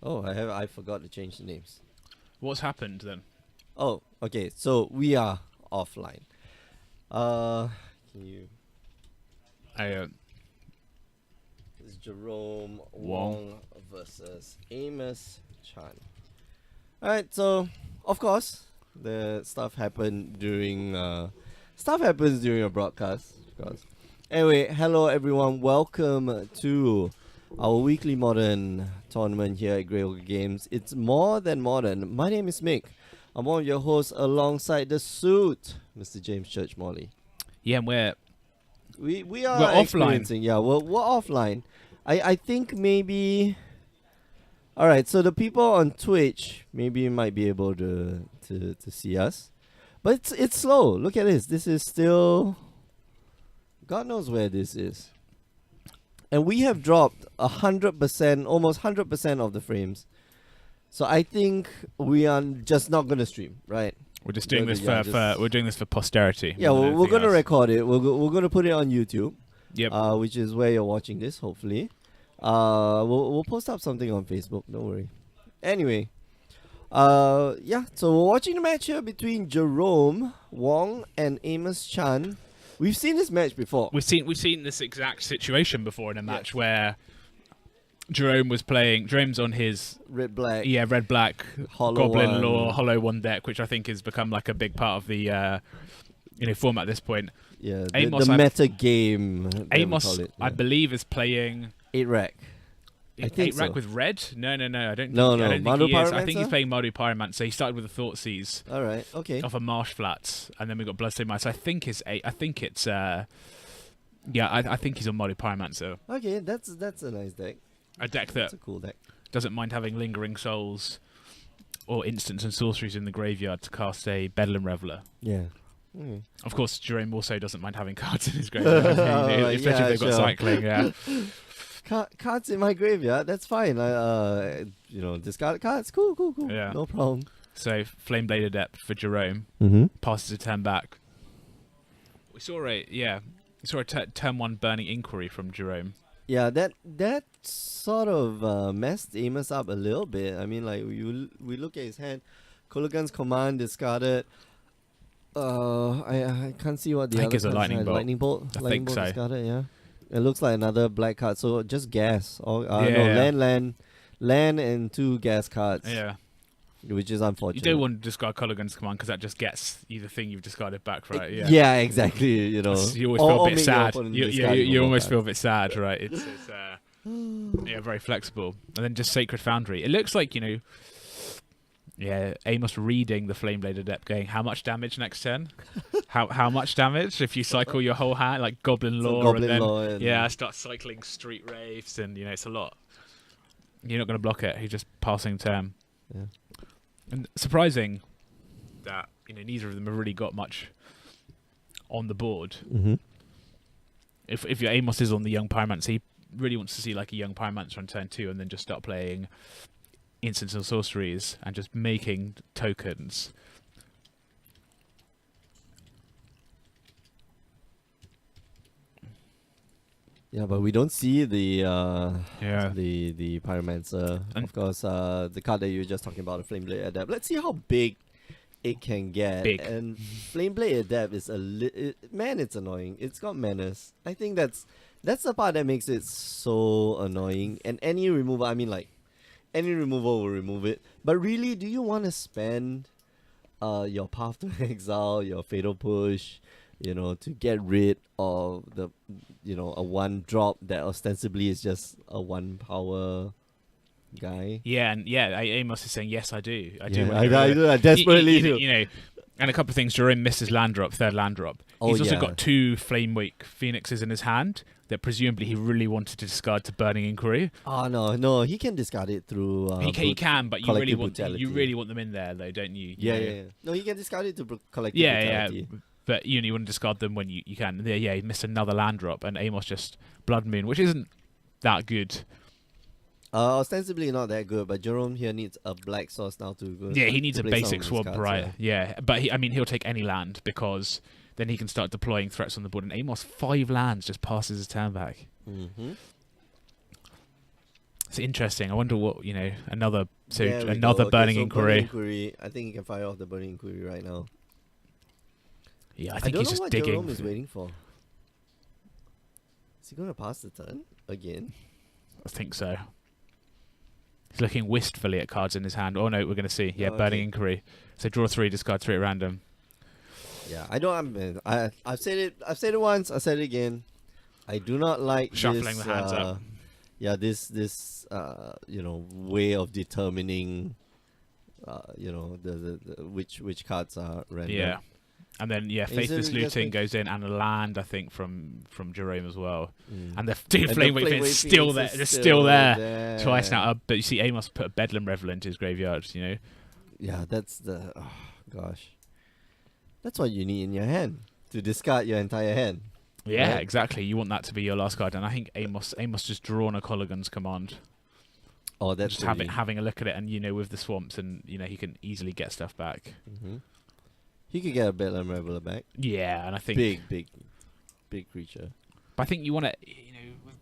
Oh, I forgot to change the names. What's happened then? Oh, okay. So we are offline. Can you? It's Jerome Wong versus Amos Chan. All right. So of course, the stuff happened during stuff happens during a broadcast. Of course. Anyway, hello everyone. Welcome to our weekly modern tournament here at Grey Ogre Games. It's more than modern. My name is Mick. I'm one of your hosts alongside the suit, Mr. James Church Morley. Yeah, and we're We're offline. Yeah, we're offline. I think maybe. All right, so the people on Twitch maybe might be able to see us, but it's slow. Look at this. This is still. God knows where this is. And we have dropped 100%, almost 100% of the frames. So I think we are just not going to stream, right? We're just doing this we're doing this for posterity. Yeah, we're going to record it. We're going to put it on YouTube. Yep. Which is where you're watching this, hopefully. We'll post up something on Facebook. Don't worry. Anyway, yeah. So we're watching the match here between Jerome Wong and Amos Chan. We've seen this match before. We've seen this exact situation before in a match where Jerome was playing. Jerome's on his red black Goblin one. Lore Hollow One deck, which I think has become like a big part of the format at this point. Yeah, Amos, the meta game. Amos, I believe, is playing 8-rack. I think 8-rack so. with red? No. I don't think Mardu he is. I think Pyromancer? he's playing Mardu Pyromancer. He started with the Thoughtseize. All right. Okay. Off of Marsh Flats, and then we got Bloodstone Mine. So I think it's I think he's on Mardu Pyromancer. Okay, that's a nice deck. A deck that That's a cool deck. doesn't mind having Lingering Souls or instants and sorceries in the graveyard to cast a Bedlam Reveler. Yeah. Okay. Of course, Jerome also doesn't mind having cards in his graveyard, especially Yeah, if they've got sure. cycling. Yeah. Cards in my graveyard. That's fine. Discard cards. Cool. Yeah. No problem. So Flameblade Adept for Jerome Mm-hmm. passes a turn back. We saw a turn one Burning Inquiry from Jerome. Yeah, that sort of messed Amos up a little bit. I mean, like we look at his hand, Kolaghan's Command discarded. I can't see what the I think other it's a cards lightning had. bolt. Lightning bolt. I Lightning think bolt so. discarded. Yeah, it looks like another black card. So just gas. Yeah. Land, and 2 gas cards. Yeah. Which is You unfortunate. don't want to discard Kolaghan's Command because that just gets you the thing you've discarded back, right? Yeah. Yeah, exactly. You know, You always feel a bit make your sad. opponent You discard you your almost card. feel a bit sad, right? It's very flexible. And then just Sacred Foundry. It looks like, Amos reading the Flameblade Adept going, how much damage next turn? how much damage if you cycle your whole hand, like Goblin So Lore, Goblin and then Lore and- start cycling Street Wraiths, and it's a lot. You're not going to block it. He's just passing turn. Yeah. And surprising that neither of them have really got much on the board. Mm-hmm. If your Amos is on the Young Pyromancer, he really wants to see like a Young Pyromancer on turn 2 and then just start playing instants and sorceries and just making tokens. Yeah, but we don't see the Yeah. the Pyromancer. And- Of course, the card that you were just talking about, the Flameblade Adept. Let's see how big it can get. Big. And Flameblade Adept is it's annoying. It's got menace. I think that's the part that makes it so annoying. And any removal, any removal will remove it. But really, do you want to spend your Path to Exile, your Fatal Push, to get rid of the, a 1-drop that ostensibly is just a 1-power guy? Yeah, and Amos is saying, yes, I do. I do. Yeah, want to get rid of it." I desperately do. And a couple of things. Jerome misses land drop, third land drop. He's also yeah. got 2 Flamewake Phoenixes in his hand that presumably he really wanted to discard to Burning Inquiry. Oh no, he can discard it through. He can, but you collective really brutality. want them in there, though, don't you? Yeah. No, he can discard it to collective Yeah. brutality. But you want to discard them when you can. Yeah, he missed another land drop, and Amos just Blood Moon, which isn't that good. Ostensibly not that good, but Jerome here needs a black source now to go. Yeah, he needs a play some basic of his swamp, cards, right? Yeah, but he'll take any land because then he can start deploying threats on the board. And Amos 5 lands just passes his turn back. Mm-hmm. It's interesting. I wonder what another There we another go. Okay, burning so inquiry. Burning inquiry. I think you can fire off the burning inquiry right now. Yeah, I I think don't he's know just what digging. Jerome is waiting for. Is he gonna pass the turn again? I think so. He's looking wistfully at cards in his hand. Oh no, we're going to see. Yeah, Oh, burning okay. inquiry. So draw 3, discard 3 at random. Yeah, I don't. I've said it. I've said it once. I said it again. I do not like Shuffling this, the hands up. Yeah, this way of determining the which cards are random. Yeah. And then Faithless Instead, just Looting make- goes in, and a land I think from Jerome as well. Mm. And the two And the Flameweight Flameweight Phoenix still there. Phoenix is They're still there. there. Twice now. But you see, Amos put a Bedlam Reveler into his graveyard. Yeah, that's the gosh. That's what you need in your hand to discard your entire hand. Yeah, Right. exactly. You want that to be your last card, and I think Amos just drawn a Colligan's Command. Oh, that's Just having a look at it, and with the swamps, and he can easily get stuff back. Mm-hmm. He could get a Bedlam Reveler back. Yeah, and I think Big creature. But I think you want to,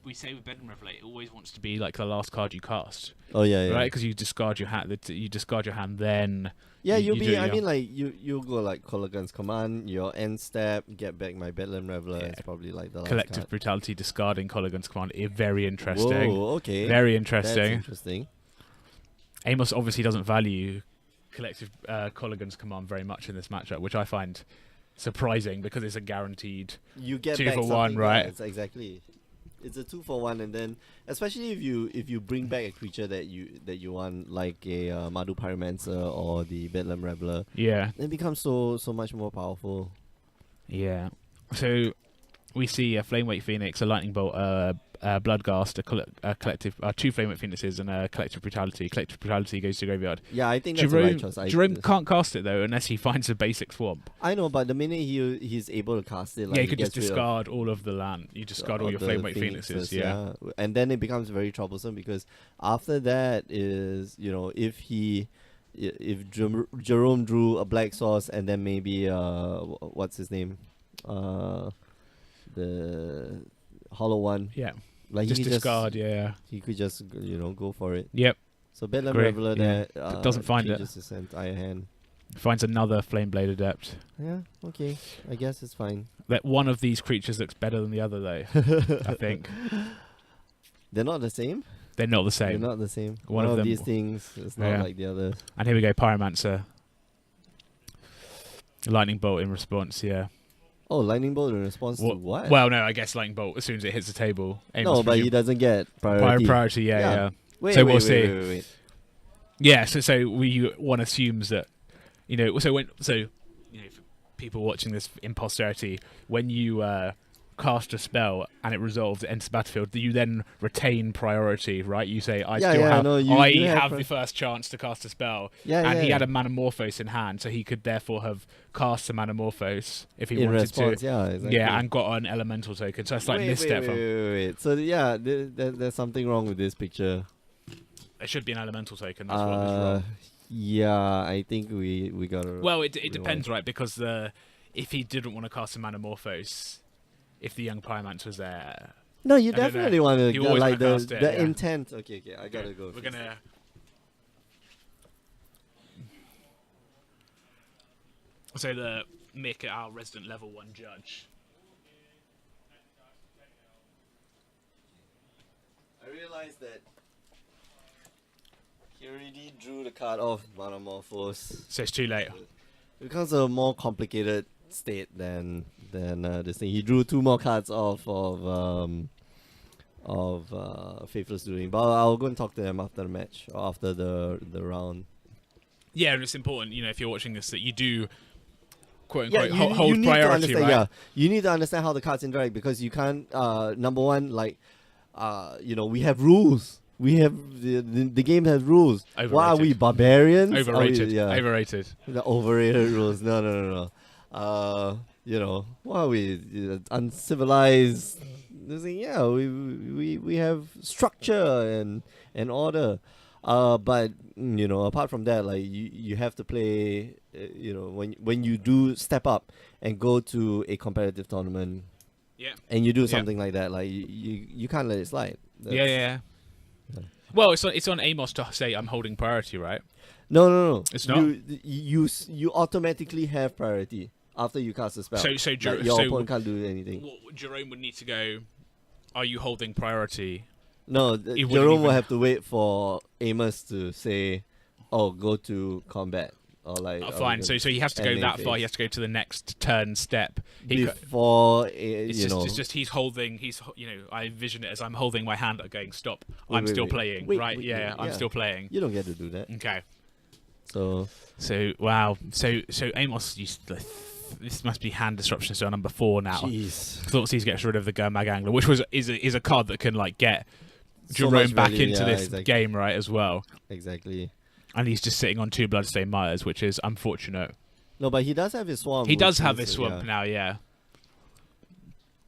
we say with Bedlam Reveler, it always wants to be like the last card you cast, Oh yeah, yeah. right? Because you discard your hand. You discard your hand, then Yeah, you you'll do be. I your- mean, like you'll go like Colligan's Command, your end step, get back my Bedlam Reveler. Yeah. It's probably like the last Collective card. Brutality, discarding Colligan's Command. Very interesting. Whoa, okay. Very That's interesting. interesting. Amos obviously doesn't value Collective Colligan's Command very much in this matchup, which I find surprising because it's a guaranteed. You get 2 back for 1, something, right? yeah, it's exactly. It's a 2-for-1, and then especially if you bring back a creature that you want, like a Madu Pyromancer or the Bedlam Reveler, Yeah, it becomes so much more powerful. yeah. So we see a Flameweight Phoenix, a Lightning Bolt, Bloodghast, a collective, 2 Flameweight Phoenixes, and a Collective Brutality. Collective Brutality goes to graveyard. Yeah, I think that's the right choice. Jerome can't cast it though unless he finds a basic swamp. I know, but the minute he's able to cast it, like Yeah, you he could just gets rid of discard all of the land. You discard all of your the Flameweight Phoenixes. Yeah. And then it becomes very troublesome because after that is if Jerome drew a Black Source and then maybe what's his name, the Hollow One, Yeah. like Just he could discard. Yeah. he could just go for it. Yep. So Bedlam Agree, Reveler yeah. that Doesn't find it. changes his entire hand. Finds another Flameblade Adept. Yeah, okay, I guess it's fine. That one of these creatures looks better than the other though. I think They're not the same. they're not the They're same. not the same. One One of of them- these things is not Yeah. like the other. And here we go, Pyromancer. Lightning Bolt in response. Yeah. Oh, Lightning Bolt in response to what? Well, no, I guess Lightning Bolt as soon as it hits the table. No, but he doesn't get priority. Priority. Yeah, Yeah. yeah. Wait, So wait, we'll wait, see. wait. Yeah, so one assumes that, for people watching this in posterity, when you cast a spell and it resolves, it enters the battlefield, you then retain priority, right? You say, I have have the first chance to cast a spell. Yeah, And yeah. he had a Manamorphose in hand, so he could therefore have cast a Manamorphose if he in wanted response, to. yeah, exactly. Yeah, and got an elemental token. So it's like misstep. Wait. So yeah, there's something wrong with this picture. It should be an elemental token. That's what was wrong. Yeah, I think we gotta. Well, it depends, right? Because if he didn't want to cast a Manamorphose, if the young Pyromancer was there, No, you I don't know. definitely want to You always like wanna cast it, the yeah. intent. Okay, I gotta go. we're fix gonna. So the Mick, our resident level 1 judge. I realized that he already drew the card off Manamorphose. So it's too late. It becomes a more complicated state than this thing. He drew 2 more cards off of Faithless Looting. But I'll go and talk to them after the match or after the round. Yeah, and it's important, if you're watching this, that you do, quote Yeah, unquote, you hold need to priority, understand. right? Yeah, you need to understand how the cards interact because you can't. Number one, like, we have rules. We have the game has rules. What are we, Overrated. barbarians? Overrated. Yeah. Overrated. The overrated rules. No. What are we? Uncivilized. Yeah, we have structure and order. But apart from that, like you have to play. When you do step up and go to a competitive tournament, Yeah. and you do something like that, like you can't let it slide. Yeah. Well, it's on Amos to say I'm holding priority, right? No. It's not? You automatically have priority after you cast a spell. So your opponent can't do anything. Jerome would need to go, are you holding priority? No, It wouldn't Jerome will even- have to wait for Amos to say, "Oh, go to combat," or like. Fine. So he has to go end that phase. far. He has to go to the next turn step. He co- Before it's you just, know. it's just he's holding. I envision it as I'm holding my hand, going stop. I'm Wait, still wait. playing. Wait, right? wait, Yeah, I'm yeah. still playing. You don't get to do that. Okay. So So wow. So Amos used to, this must be hand disruption. So number 4 now. jeez. Thoughtseize gets rid of the Gurmag Angler, which is a card that can like get So Jerome much back value, into yeah, this exactly. game right as well. Exactly. And he's just sitting on 2 Bloodstained Mires, which is unfortunate. No, but he does have his swamp. He does which have is, his swamp now, yeah.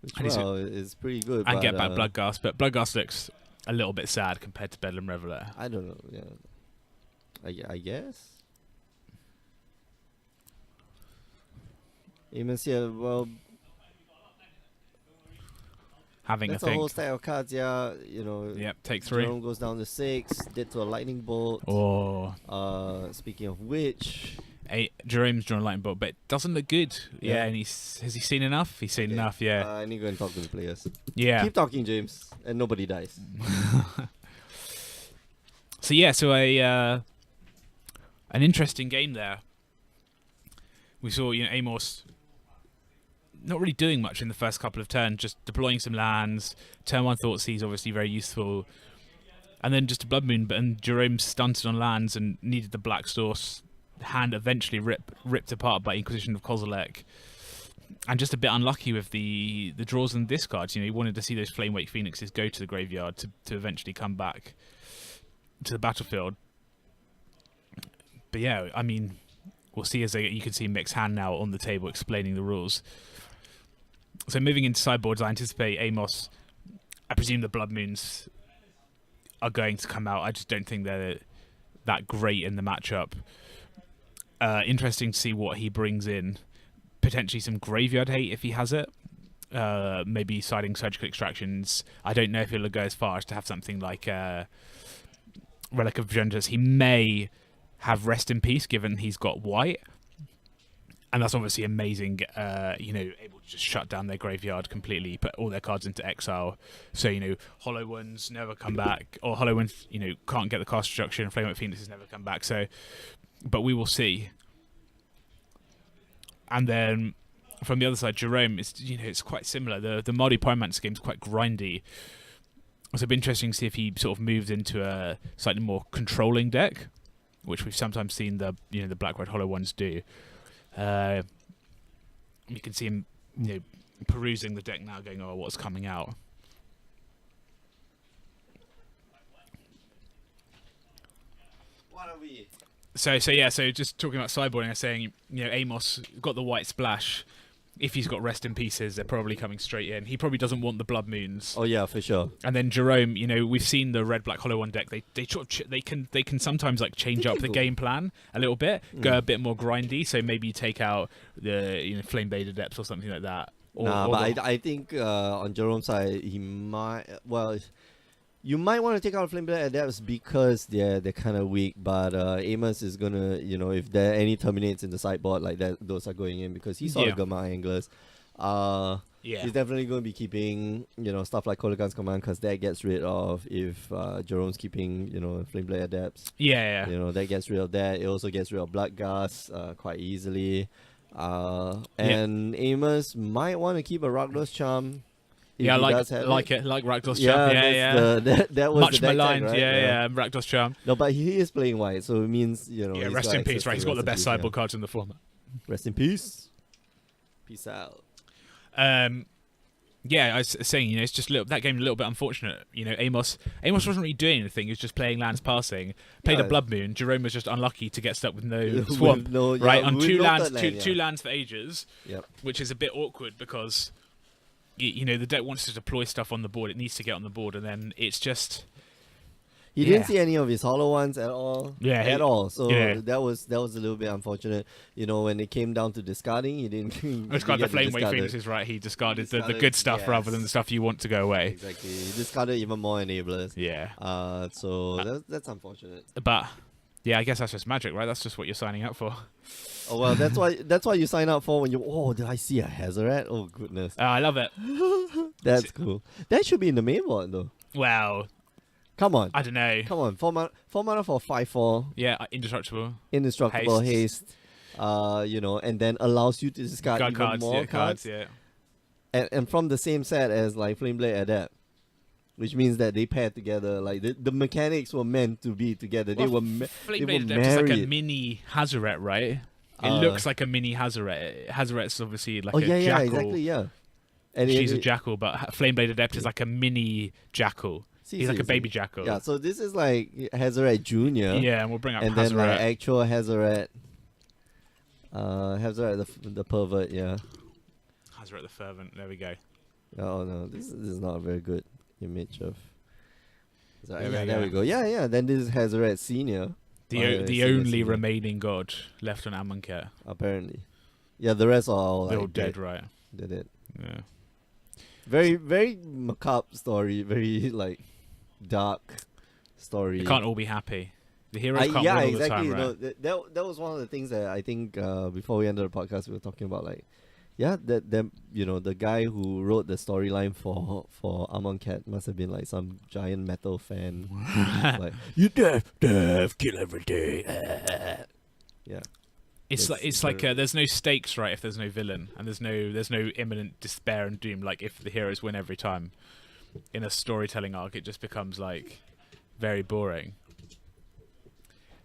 Which, And he's- well, is pretty good. And but, get back Bloodghast, but Bloodghast looks a little bit sad compared to Bedlam Reveler. I don't know. Yeah. I guess. Amos, yeah. Well, Having that's a a whole think. stack of cards. Yeah, you know. Yep, take 3. Jerome goes down to 6. Dead to a lightning bolt. Oh, Speaking of which, Jerome's drawn a lightning bolt, but it doesn't look good. Yeah, Yeah. and has he seen enough? He's seen okay, enough, yeah. I need to go and talk to the players. Yeah. Keep talking, James, and nobody dies. So yeah, an interesting game there. We saw, Amos not really doing much in the first couple of turns, just deploying some lands. Turn 1 Thoughtseize obviously very useful. And then just a Blood Moon, and Jerome stunted on lands and needed the Black Source hand eventually ripped apart by Inquisition of Kozilek. And just a bit unlucky with the draws and discards. He wanted to see those Flamewake Phoenixes go to the graveyard to eventually come back to the battlefield. But yeah, I mean, we'll see as you can see Mick's hand now on the table explaining the rules. So moving into sideboards, I anticipate Amos. I presume the Blood Moons are going to come out. I just don't think they're that great in the matchup. Interesting to see what he brings in. Potentially some graveyard hate if he has it. Maybe siding surgical extractions. I don't know if he'll go as far as to have something like Relic of Vengeance. He may have Rest in Peace given he's got white. And that's obviously amazing, able to just shut down their graveyard completely, put all their cards into exile. So, Hollow Ones never come back, or Hollow Ones, can't get the cast destruction, Flamewake Phoenixes never come back. So, but we will see. And then from the other side, Jerome, it's quite similar. The Mardu Pyromancer game is quite grindy. So it'll be interesting to see if he sort of moves into a slightly more controlling deck, which we've sometimes seen the Black-Red Hollow Ones do. You can see him, perusing the deck now, going, "Oh, what's coming out?" What are we? So just talking about sideboarding, I'm saying, Amos got the white splash. If he's got Rest in Pieces, they're probably coming straight in. He probably doesn't want the Blood Moons. Oh yeah, for sure. And then Jerome, we've seen the Red Black Hollow One deck. They can sometimes like change up the game plan a little bit, go a bit more grindy. So maybe you take out the Flame Blade Adepts or something like that. I think on Jerome's side, he might. Well, you might want to take out Flame Blade Adepts because they're kind of weak. But Amos is gonna, if there are any terminates in the sideboard like that, those are going in because he saw the Gamma Anglers. He's definitely going to be keeping, stuff like Kolagan's Command because that gets rid of if Jerome's keeping, Flame Blade Adepts. Yeah. That gets rid of that. It also gets rid of Bloodghast quite easily. And Amos might want to keep a Rakdos Charm. Yeah, like Rakdos Charm. That was much the deck maligned. tag, right? Rakdos Charm. No, but he is playing white, so it means he's Rest got in peace, access right? to He's got the Rest in best Peace, sideboard cards in the format. Rest in peace. Peace out. I was saying, it's just that game a little bit unfortunate. Amos wasn't really doing anything. He was just playing lands passing. Played a Blood Moon. Jerome was just unlucky to get stuck with no swamp. On two lands, two lands for ages. Yep. Which is a bit awkward because the deck wants to deploy stuff on the board. It needs to get on the board, and then it's just He didn't see any of his hollow ones at all. Yeah, at all. So yeah. that was a little bit unfortunate. You know, when it came down to discarding, he didn't. It's got the Flame Wave Phoenixes, right? He discarded the good stuff rather than the stuff you want to go away. Exactly. He discarded even more enablers. Yeah. So that's unfortunate. But yeah, I guess that's just Magic, right? That's just what you're signing up for. Oh well, that's why you sign up for when you. Oh, did I see a Hazoret? Oh goodness. I love it. That's cool. That should be in the main board though. Well, come on. I don't know. Come on. 4 mana for 5/4. Yeah, indestructible. Indestructible haste. You know, and then allows you to discard even cards, more cards. Yeah. And from the same set as like Flameblade Adept, which means that they pair together. Like the mechanics were meant to be together. Well, they were Flameblade Adept is like a mini Hazoret, right? It looks like a mini Hazoret. Hazoret's obviously like a jackal. Yeah, exactly, yeah. And she's a jackal, but Flameblade Adept is like a mini jackal. He's like a baby jackal. Yeah, so this is like Hazoret Junior. Yeah, and we'll bring up and Hazoret. then like actual Hazoret. Hazoret the pervert, yeah. Hazoret the fervent. There we go. Oh no, this is not a very good image of. So, There there we go. Yeah. Then this is Hazoret Senior. The only remaining god left on Amonkhet. Apparently, yeah. The rest are all They're like all dead, right? They're dead. Yeah. Very, very macabre story. Very like dark story. They can't all be happy. The heroes can't win all exactly. the time, You know, right? that was one of the things that I think before we ended the podcast we were talking about, like, yeah, that you know, the guy who wrote the storyline for Amonkhet must have been like some giant metal fan. Like, you death, kill everything. Yeah. It's like there's no stakes, right? If there's no villain, and there's no imminent despair and doom. Like if the heroes win every time in a storytelling arc, it just becomes like very boring.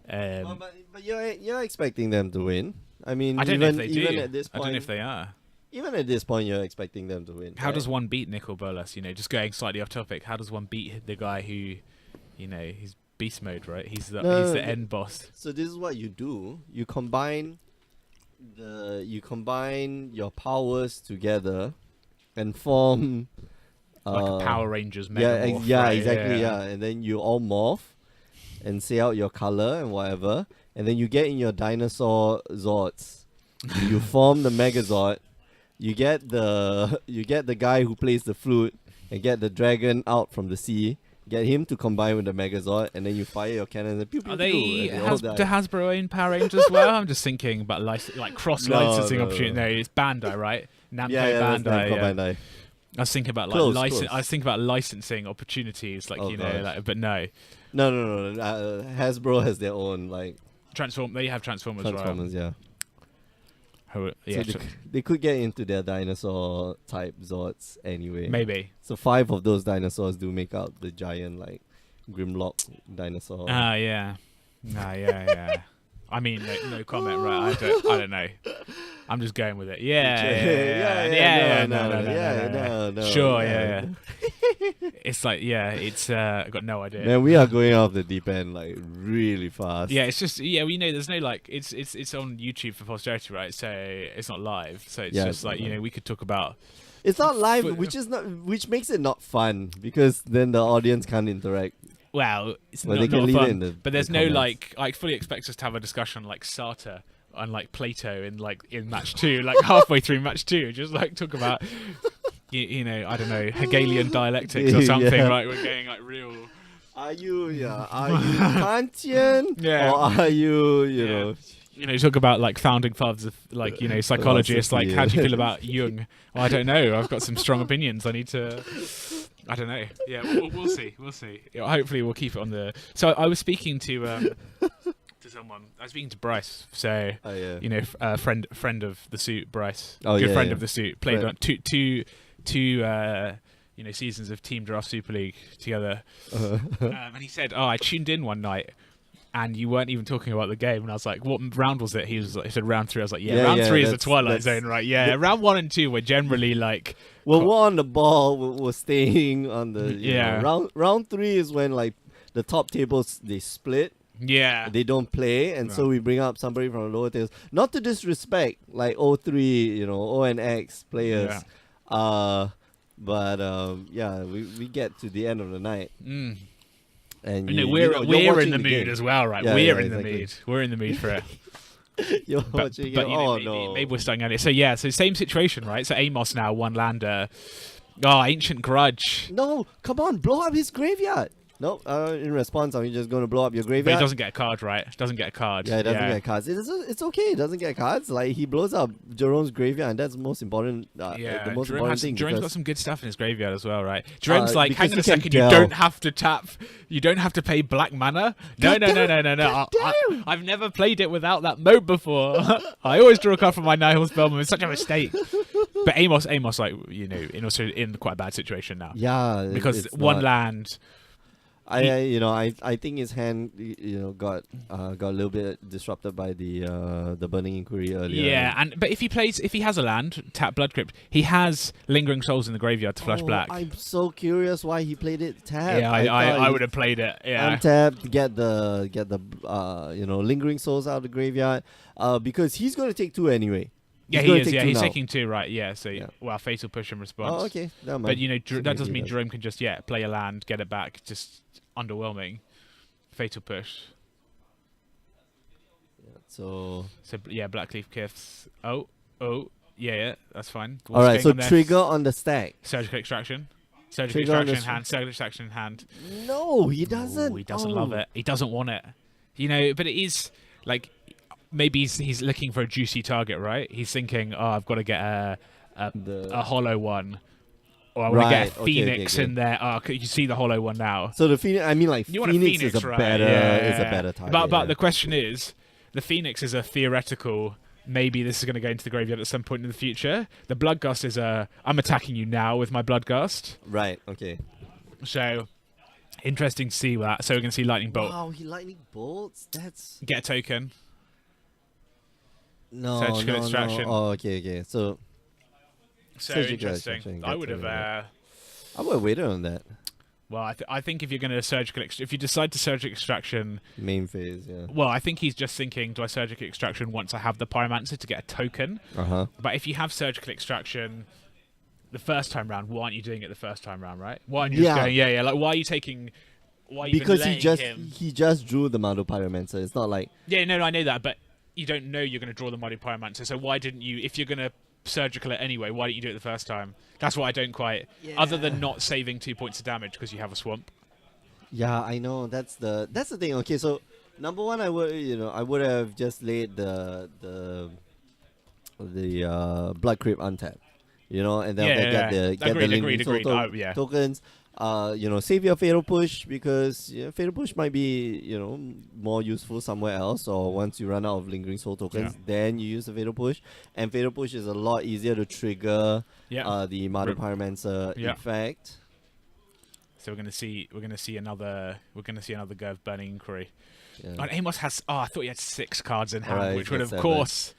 But you're expecting them to win. I mean, I don't know if they even do. At this point, I don't know if they are. Even at this point, you're expecting them to win. How right? does one beat Nicol Bolas? You know, just going slightly off topic. How does one beat the guy who, you know, he's beast mode, right? He's the end boss. So this is what you do. You combine your powers together and form Like a Power Rangers mega morph, yeah, right? exactly, yeah. And then you all morph and say out your color and whatever, and then you get in your dinosaur Zords. You form the Megazord. You get the guy who plays the flute and get the dragon out from the sea. Get him to combine with the Megazord, and then you fire your cannons and pew pew Are pew. do Hasbro own Power Rangers as well? I'm just thinking about cross licensing opportunity. No, it's Bandai, right? Namco Bandai. Bandai. I was thinking about Close. I was thinking about licensing opportunities, but no. No. Hasbro has their own like They have Transformers, Transformers, right? yeah. Yeah, So they could get into their dinosaur type Zords anyway. maybe. So 5 of those dinosaurs do make up the giant like Grimlock dinosaur. Yeah. Yeah. I mean, no comment, right? I don't know. I'm just going with it. Yeah. No. Sure, yeah. It's like, I've got no idea. Man, we are going off the deep end like really fast. Yeah, it's just we know there's no like it's on YouTube for posterity, right? So it's not live. So it's just like we could talk about. It's not live, which makes it not fun because then the audience can't interact. Well, it's Well, not, they can not leave it fun, in the- but there's the no comments. like I fully expect us to have a discussion like Sartre and like Plato in match 2, like halfway through match 2, just like talk about you know, I don't know, Hegelian dialectics or something. Yeah. Right, we're getting like real. Are you Kantian? Yeah. Or are you know? You know, talk about like founding fathers of like psychology. It's like, how do you feel about Jung? Well, I don't know. I've got some strong opinions. I need to. I don't know. Yeah, we'll see. We'll see. Yeah, hopefully, we'll keep it on the. So I was speaking to someone. I was speaking to Bryce. So friend of the suit, Bryce. Good friend of the suit. Played on two seasons of Team Draft Super League together. And he said, "Oh, I tuned in one night." And you weren't even talking about the game, and I was like, "What round was it?" He said round 3. I was like, "Round 3 is the Twilight Zone, right?" Yeah, round 1 and 2 were generally like. We're on the ball. We're staying on the round 3 is when like the top tables they split. Yeah, they don't play, and so we bring up somebody from the lower tables. Not to disrespect like O3, O and X players. Yeah. But we get to the end of the night. And You know, you're we're watching in the mood game. as well, right? Yeah, we're yeah, in the exactly. mood. We're in the mood for it. You're But, watching but it. you know, Oh maybe, no. maybe we're starting early. So yeah, so same situation, right? So Amos now one lander. Oh, Ancient Grudge. No, come on, blow up his graveyard. No, in response, are you just going to blow up your But graveyard? he doesn't get a card, right? Doesn't get a card. Yeah, it doesn't get cards. It's okay. It doesn't get cards. Like he blows up Jerome's graveyard, and that's the most important. Yeah, the most Jerome important thing. Jerome's got because- some good stuff in his graveyard as well, right? Jerome's like, because hang on he a can second, you delve. don't have to tap, you don't have to pay black mana. No. I've never played it without that mode before. I always draw a card from my Nihil Spellman. It's such a mistake. But Amos, like also in quite a bad situation now Yeah, because it's one not- land. I think his hand got a little bit disrupted by the burning inquiry earlier. Yeah, but if he has a land, tap Blood Crypt, he has Lingering Souls in the graveyard to flush black. I'm so curious why he played it tapped. Yeah, I would have played it. Yeah. Untapped, get the lingering souls out of the graveyard. Because he's gonna take 2 anyway. Yeah, He's he gonna is. take Yeah, 2 he's now. taking 2, right? Yeah, so Yeah. well, fatal push in response. Oh, okay. Never mind. But that Maybe doesn't mean he Jerome can just play a land, get it back. Just underwhelming. Fatal push. So Yeah, Blackleaf Kiths. Oh, yeah, that's fine. all What's right. going So on there? trigger on the stack. Surgical extraction. Surgical Trigger on extraction the in hand. Surgical extraction in hand. No, he doesn't. Oh, he doesn't love it. He doesn't want it. But it is like maybe he's looking for a juicy target, right? He's thinking, oh, I've got to get a hollow one, or I want to get a Right, okay, Phoenix okay. in there. Oh, you see the hollow one now. So the Phoenix. I mean, like You want Phoenix, a Phoenix, is a right? better Yeah. is a better target. But yeah. the question is, the Phoenix is a theoretical. Maybe this is going to go into the graveyard at some point in the future. The Bloodgust is I'm attacking you now with my Bloodgust. Right. Okay. So interesting to see that. So we're going to see Lightning Bolt. Wow, he lightning bolts. That's Get a token. no, Surgical no, extraction. no. Oh, okay. So So Surgical interesting. extraction, I get would token, have. I would have waited on that Well, I think if you're going to if you decide to surgical extraction, main phase. Yeah. well, I think he's just thinking, do I surgical extraction once I have the Pyromancer to get a token? Uh-huh. But if you have surgical extraction the first time round, why aren't you doing it the first time round, right? Why aren't you just Yeah. going, like, why are you taking? Why are you Because even he just him? he just drew the Mado Pyromancer. It's not like Yeah, no, I know that, but you don't know you're going to draw the Muddy Pyromancer. So why didn't you? If you're going to surgical it anyway, why didn't you do it the first time? That's what I don't quite. Other than not saving 2 points of damage because you have a swamp. yeah, I know that's the thing. Okay, so number one, I would have just laid the Blood Crypt untapped, and then Yeah, get the Agreed. Lingering Soul Oh, yeah. tokens. Save your Fatal Push because Fatal Push might be more useful somewhere else, or once you run out of Lingering Soul tokens, then you use the Fatal Push, and Fatal Push is a lot easier to trigger the Mado Pyromancer effect. So we're gonna see another Gerv Burning Inquiry. Yeah. And Amos has I thought he had 6 cards in hand, Alright, which would he's of got course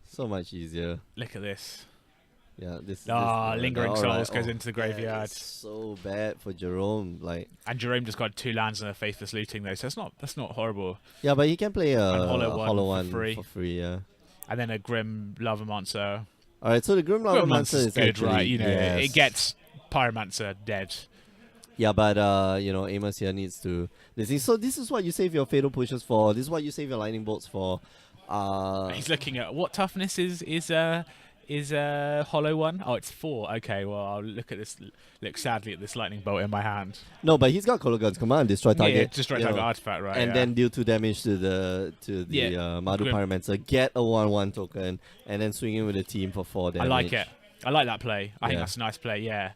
So much easier. look at this. Yeah, this. Lingering alright. Souls goes into the graveyard. It's so bad for Jerome. Like, And Jerome just got 2 lands and a Faithless Looting though, so that's not horrible. yeah, but he can play a hollow one hollow for one free. Yeah. And then a Grim Lavamancer. All right, so the Grim Lavamancer Mancer's is good, actually right? yes. It gets Pyromancer dead. Yeah, but Amos here needs to. So this is what you save your Fatal Pushes for. This is what you save your Lightning Bolts for. He's looking at what toughness is hollow one. Oh, it's 4. Okay, well I'll look sadly at this lightning bolt in my hand. No, but he's got Kologun's command, destroy target. Yeah, destroy target artifact, right? And yeah. then deal 2 damage to the Madu Grim. Pyromancer. Get a 1/1 token, and then swing in with a team for 4 damage. I like it. I like that play. I think Yeah. that's a nice play. Yeah.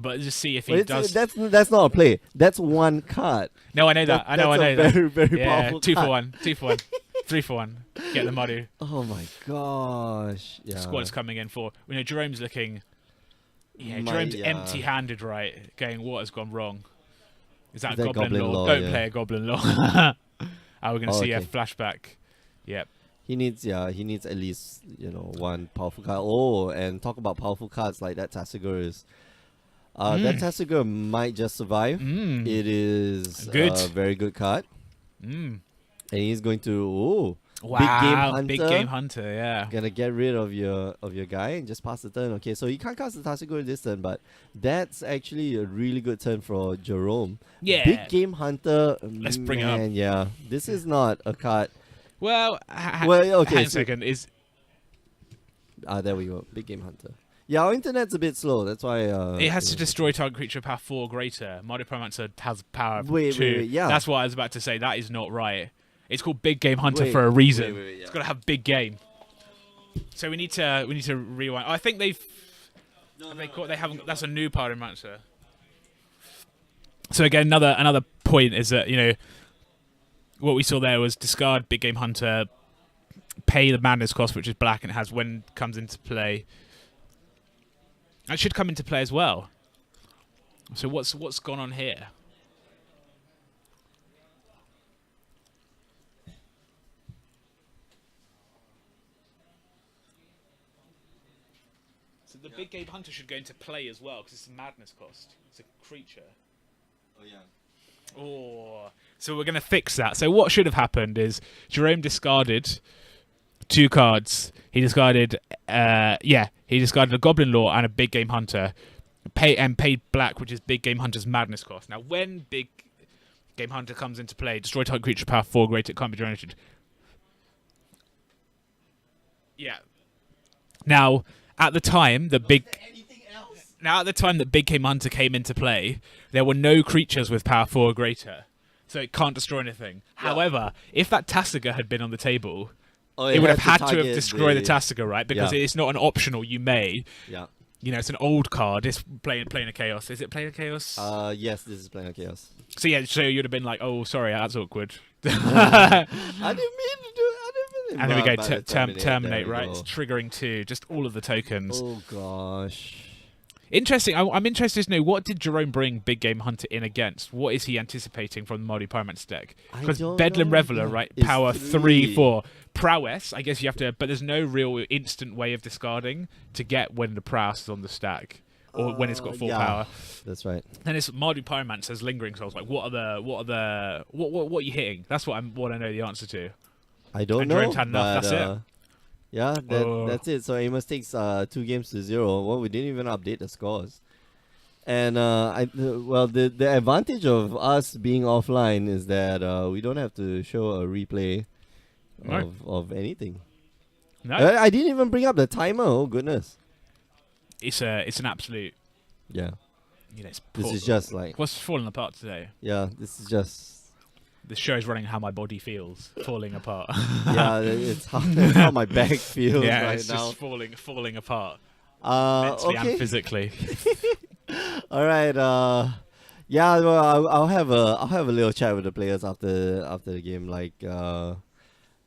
But just see if he But does. that's not a play. That's 1 card. No, I know that. I know That's a that. very, very Yeah, powerful 2 for card. 1, 2 for 1, 3 for 1. Get the Muddy. Oh my gosh. Yeah. Squad's coming in for. Jerome's looking. Yeah, My- Jerome's yeah. empty-handed, right? Going, what has gone wrong? Is that Is that Goblin, Goblin Law? Law, Don't yeah. play a Goblin Law. We're going to see a okay. flashback. Yep. He needs at least, 1 powerful card. Oh, and talk about powerful cards like that Tassigur is. That Tassigur might just survive. It is Good. a very good card. Mm. And he's going to Wow, Big Big Game Game Hunter. Hunter, yeah. Gonna get rid of your guy and just pass the turn. Okay, so you can't cast the Tasigur this turn, but that's actually a really good turn for Jerome. Yeah. Big Game Hunter. Let's bring it up. man, yeah, this is not a card. Well, Well, okay, hang on a so- second. There we go. Big Game Hunter. Yeah, our internet's a bit slow. That's why. It has to destroy target creature power 4 or greater. Mardu Pyromancer has power of Wait, 2. wait, yeah. That's what I was about to say. That is not right. It's called Big Game Hunter Wait, for a reason. wait, It's yeah. got to have big game. So we need to rewind. I think they've they haven't. That's a new Pyromancer. So again, another point is that what we saw there was discard Big Game Hunter, pay the madness cost, which is black, and it has when comes into play. That should come into play as well. So what's gone on here? So the Big Game Hunter should go into play as well because it's a madness cost. It's a creature. Oh yeah. Oh, so we're going to fix that. So what should have happened is Jerome discarded 2 cards. He discarded, he discarded a Goblin Law and a Big Game Hunter, paid black, which is Big Game Hunter's madness cost. Now, when Big Game Hunter comes into play, destroy target creature power 4 greater, it can't be generated. Yeah. Now, at the time that Big Game Hunter came into play, there were no creatures with power 4 or greater, so it can't destroy anything. Yeah. However, if that Tasigur had been on the table, Oh, it would have had to have target destroyed the Tasigur, right? Because Yeah. it's not an optional you may. Yeah. It's an old card. It's playing a chaos. Is it playing a chaos? Yes, this is playing a chaos. So you'd have been like, oh, sorry, that's awkward. I didn't mean to do. I didn't mean. And then we go But terminate, there we right? go. It's triggering 2, just all of the tokens. Oh gosh. Interesting. I'm interested to know, what did Jerome bring Big Game Hunter in against? What is he anticipating from the Mardu Pyromancer deck? I Because don't Bedlam know. Reveler, Yeah. right? It's Power 3. 3, 4. Prowess, I guess you have to, but there's no real instant way of discarding to get when the prowess is on the stack. Or when it's got 4 yeah. power. That's right. Then it's Mardu Pyromancer's Lingering Souls. Like, what are you hitting? That's what I know the answer to. I don't And know. Jerome's had enough, but, that's it. Yeah, Oh. that's it. So Amos takes 2 games to 0. Well, we didn't even update the scores. And the advantage of us being offline is that we don't have to show a replay No. of anything. No, I didn't even bring up the timer. Oh goodness. it's an absolute. Yeah. It's This is just like what's falling apart today. this is just The show is running how my body feels, falling apart. it's how my back feels yeah, right it's now. just falling apart mentally and Okay. physically. All right. Yeah. Well, I'll have a little chat with the players after the game. Like,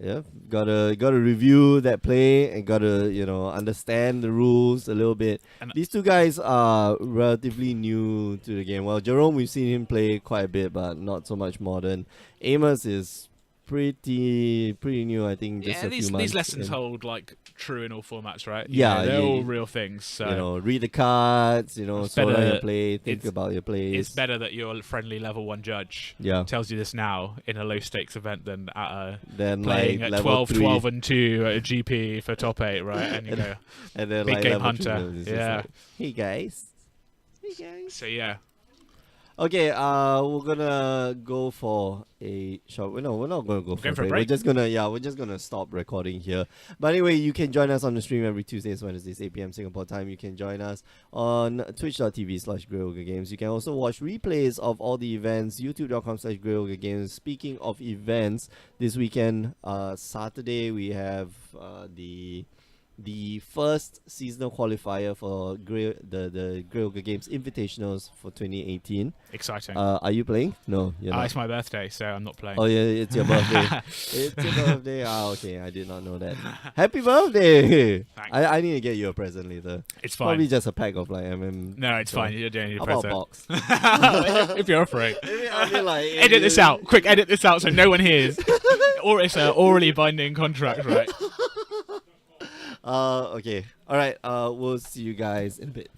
yeah, gotta review that play and gotta understand the rules a little bit. And- These 2 guys are relatively new to the game. Well, Jerome, we've seen him play quite a bit, but not so much modern. Amos is pretty new. I think just Yeah, a few these months lessons in. hold like true in all formats, right? Yeah, they're you- all real things. So Read the cards. It's Slow down better- your play. Think it's- about your plays. it's better that your friendly level 1 judge Yeah. tells you this now in a low stakes event than at a Then playing like at level 12, 3, 12 and 2 at a GP for top 8, right? And you go, and then Big like Game level 2 Hunter, is just yeah. like, hey guys. Hey guys. so yeah. Okay, we're gonna go for a short. No, we're not gonna go for going a for a break. break? We're just gonna stop recording here. But anyway, you can join us on the stream every Tuesdays, Wednesdays, 8 p.m. Singapore time. You can join us on twitch.tv/GreyOgreGames. You can also watch replays of all the events, youtube.com/GreyOgreGames. Speaking of events, this weekend, Saturday, we have the first seasonal qualifier for the Grey Ogre Games Invitationals for 2018. Exciting. Are you playing? No, you're not. It's my birthday, so I'm not playing. Oh yeah, it's your birthday. It's your birthday. Okay, I did not know that. Happy birthday! Thanks. I need to get you a present later. It's fine. Probably just a pack of like No, it's fine. You don't need a How about a present. box? If you're offering. I'll be like, Edit this out. Quick, edit this out so no one hears. Or it's an orally binding contract, right? Okay. All right. We'll see you guys in a bit.